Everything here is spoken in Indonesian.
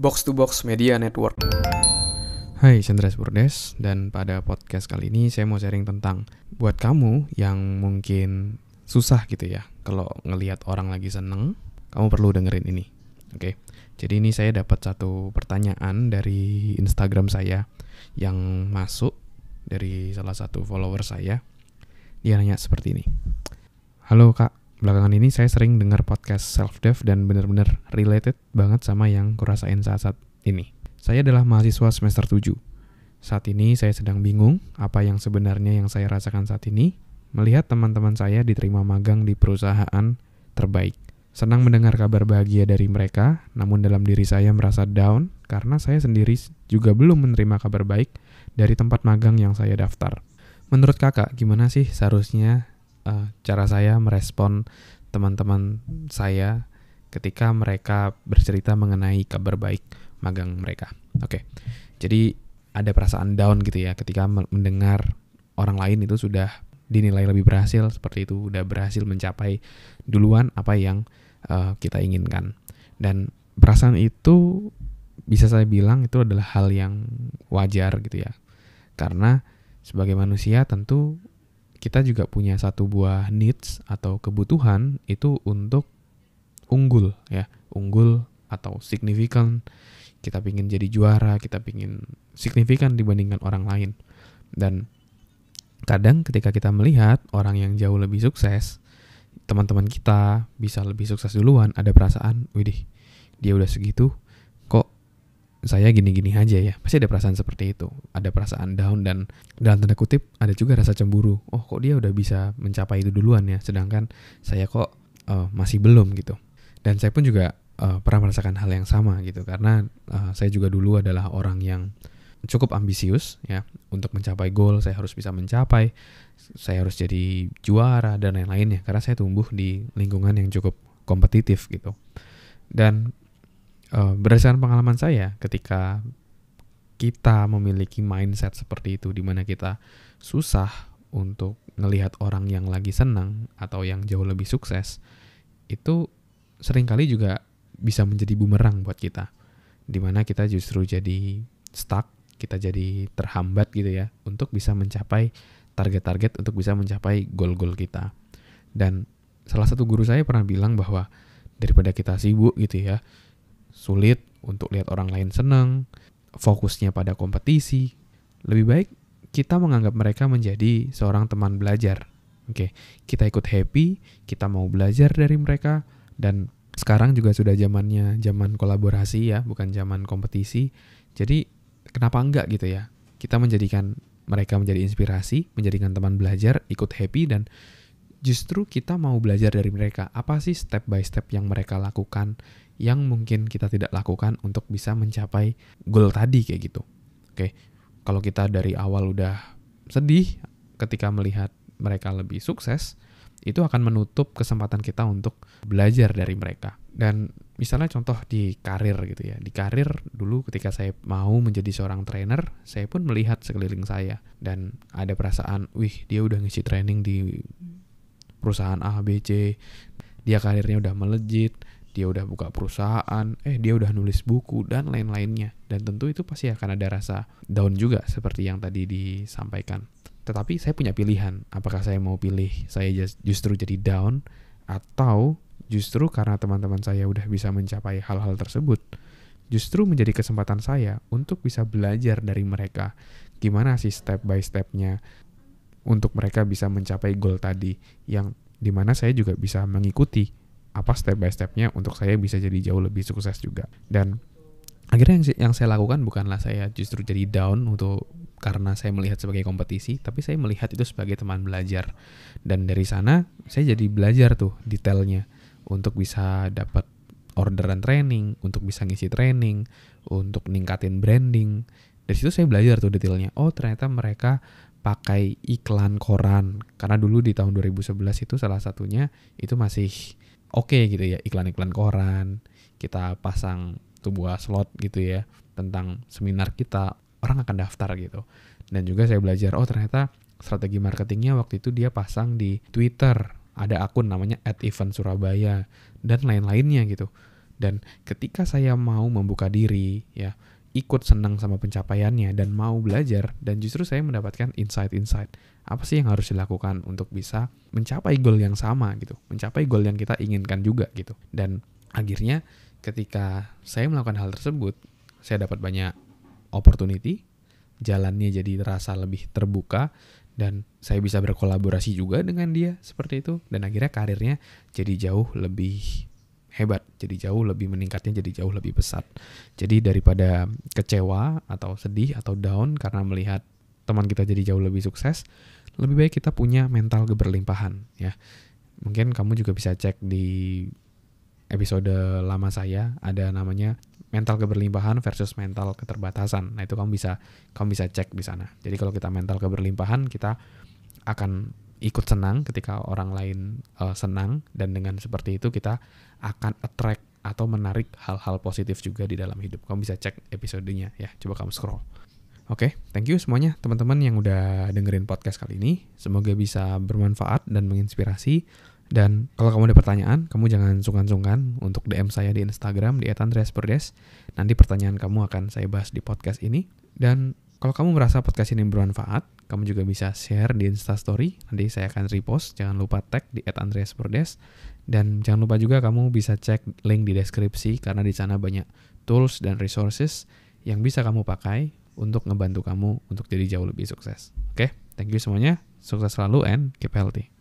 Box to Box Media Network. Hai, Chandra Purdes, dan pada podcast kali ini saya mau sharing tentang buat kamu yang mungkin susah gitu ya kalau ngelihat orang lagi seneng, kamu perlu dengerin ini. Oke. Jadi ini saya dapat satu pertanyaan dari Instagram saya yang masuk dari salah satu follower saya. Dia nanya seperti ini. Halo Kak, belakangan ini saya sering dengar podcast self-dev dan benar-benar related banget sama yang kurasain saat-saat ini. Saya adalah mahasiswa semester 7. Saat ini saya sedang bingung apa yang sebenarnya yang saya rasakan saat ini, melihat teman-teman saya diterima magang di perusahaan terbaik. Senang mendengar kabar bahagia dari mereka, namun dalam diri saya merasa down karena saya sendiri juga belum menerima kabar baik dari tempat magang yang saya daftar. Menurut kakak, gimana sih seharusnya cara saya merespon teman-teman saya ketika mereka bercerita mengenai kabar baik magang mereka? Oke, jadi ada perasaan down gitu ya ketika mendengar orang lain itu sudah dinilai lebih berhasil seperti itu, udah berhasil mencapai duluan apa yang kita inginkan. Dan perasaan itu bisa saya bilang itu adalah hal yang wajar gitu ya. Karena sebagai manusia tentu kita juga punya satu buah needs atau kebutuhan itu untuk unggul ya, unggul atau signifikan. Kita pingin jadi juara, kita pingin signifikan dibandingkan orang lain. Dan kadang ketika kita melihat orang yang jauh lebih sukses, teman-teman kita bisa lebih sukses duluan, ada perasaan, widih, dia udah segitu, kok saya gini-gini aja ya. Pasti ada perasaan seperti itu. Ada perasaan down dan dalam tanda kutip ada juga rasa cemburu. Oh, kok dia udah bisa mencapai itu duluan ya, sedangkan saya kok masih belum gitu. Dan saya pun juga pernah merasakan hal yang sama gitu, karena saya juga dulu adalah orang yang cukup ambisius ya, untuk mencapai goal saya harus bisa mencapai, saya harus jadi juara dan lain-lainnya, karena saya tumbuh di lingkungan yang cukup kompetitif gitu. Dan berdasarkan pengalaman saya, ketika kita memiliki mindset seperti itu, di mana kita susah untuk ngelihat orang yang lagi senang atau yang jauh lebih sukses, itu seringkali juga bisa menjadi bumerang buat kita, di mana kita justru jadi stuck, kita jadi terhambat gitu ya, untuk bisa mencapai target-target, untuk bisa mencapai goal-goal kita. Dan salah satu guru saya pernah bilang bahwa daripada kita sibuk gitu ya, sulit untuk lihat orang lain senang, fokusnya pada kompetisi, lebih baik kita menganggap mereka menjadi seorang teman belajar. Oke, kita ikut happy, kita mau belajar dari mereka, dan sekarang juga sudah zaman kolaborasi ya, bukan zaman kompetisi. Jadi kenapa enggak gitu ya, kita menjadikan mereka menjadi inspirasi, menjadikan teman belajar, ikut happy, dan justru kita mau belajar dari mereka. Apa sih step by step yang mereka lakukan yang mungkin kita tidak lakukan untuk bisa mencapai goal tadi kayak gitu. Oke, kalau kita dari awal udah sedih ketika melihat mereka lebih sukses, itu akan menutup kesempatan kita untuk belajar dari mereka. Dan misalnya contoh di karir gitu ya. Di karir dulu ketika saya mau menjadi seorang trainer, saya pun melihat sekeliling saya. Dan ada perasaan, wih, dia udah ngisi training di perusahaan A, B, C. Dia karirnya udah melejit, dia udah buka perusahaan, dia udah nulis buku, dan lain-lainnya. Dan tentu itu pasti akan ada rasa down juga seperti yang tadi disampaikan. Tetapi saya punya pilihan, apakah saya mau pilih saya justru jadi down, atau justru karena teman-teman saya udah bisa mencapai hal-hal tersebut, justru menjadi kesempatan saya untuk bisa belajar dari mereka. Gimana sih step by stepnya untuk mereka bisa mencapai goal tadi, yang dimana saya juga bisa mengikuti apa step by stepnya untuk saya bisa jadi jauh lebih sukses juga. Dan akhirnya yang saya lakukan bukanlah saya justru jadi down untuk karena saya melihat sebagai kompetisi, tapi saya melihat itu sebagai teman belajar. Dan dari sana saya jadi belajar tuh detailnya untuk bisa dapat orderan training, untuk bisa ngisi training, untuk ningkatin branding. Dari situ saya belajar tuh detailnya. Oh, ternyata mereka pakai iklan koran. Karena dulu di tahun 2011 itu salah satunya itu masih oke gitu ya, iklan-iklan koran. Kita pasang sebuah slot gitu ya tentang seminar kita, orang akan daftar gitu. Dan juga saya belajar, oh ternyata strategi marketingnya waktu itu dia pasang di Twitter, ada akun namanya @eventsurabaya dan lain-lainnya gitu. Dan ketika saya mau membuka diri, ya, ikut senang sama pencapaiannya dan mau belajar, dan justru saya mendapatkan insight-insight apa sih yang harus dilakukan untuk bisa mencapai goal yang sama gitu, mencapai goal yang kita inginkan juga gitu. Dan akhirnya ketika saya melakukan hal tersebut, saya dapat banyak opportunity, jalannya jadi terasa lebih terbuka, dan saya bisa berkolaborasi juga dengan dia seperti itu, dan akhirnya karirnya jadi jauh lebih hebat, jadi jauh lebih meningkatnya, jadi jauh lebih besar. Jadi daripada kecewa atau sedih atau down karena melihat teman kita jadi jauh lebih sukses, lebih baik kita punya mental keberlimpahan ya. Mungkin kamu juga bisa cek di episode lama saya, ada namanya mental keberlimpahan versus mental keterbatasan. Nah, itu kamu bisa cek di sana. Jadi kalau kita mental keberlimpahan, kita akan ikut senang ketika orang lain senang, dan dengan seperti itu kita akan attract atau menarik hal-hal positif juga di dalam hidup. Kamu bisa cek episodenya ya, coba kamu scroll. Oke, thank you semuanya teman-teman yang udah dengerin podcast kali ini. Semoga bisa bermanfaat dan menginspirasi. Dan kalau kamu ada pertanyaan, kamu jangan sungkan-sungkan untuk DM saya di Instagram di @andreasperdes. Nanti pertanyaan kamu akan saya bahas di podcast ini. Dan kalau kamu merasa podcast ini bermanfaat, kamu juga bisa share di Instastory. Nanti saya akan repost. Jangan lupa tag di @andreasperdes. Dan jangan lupa juga kamu bisa cek link di deskripsi, karena di sana banyak tools dan resources yang bisa kamu pakai untuk ngebantu kamu untuk jadi jauh lebih sukses. Oke, thank you semuanya. Sukses selalu and keep healthy.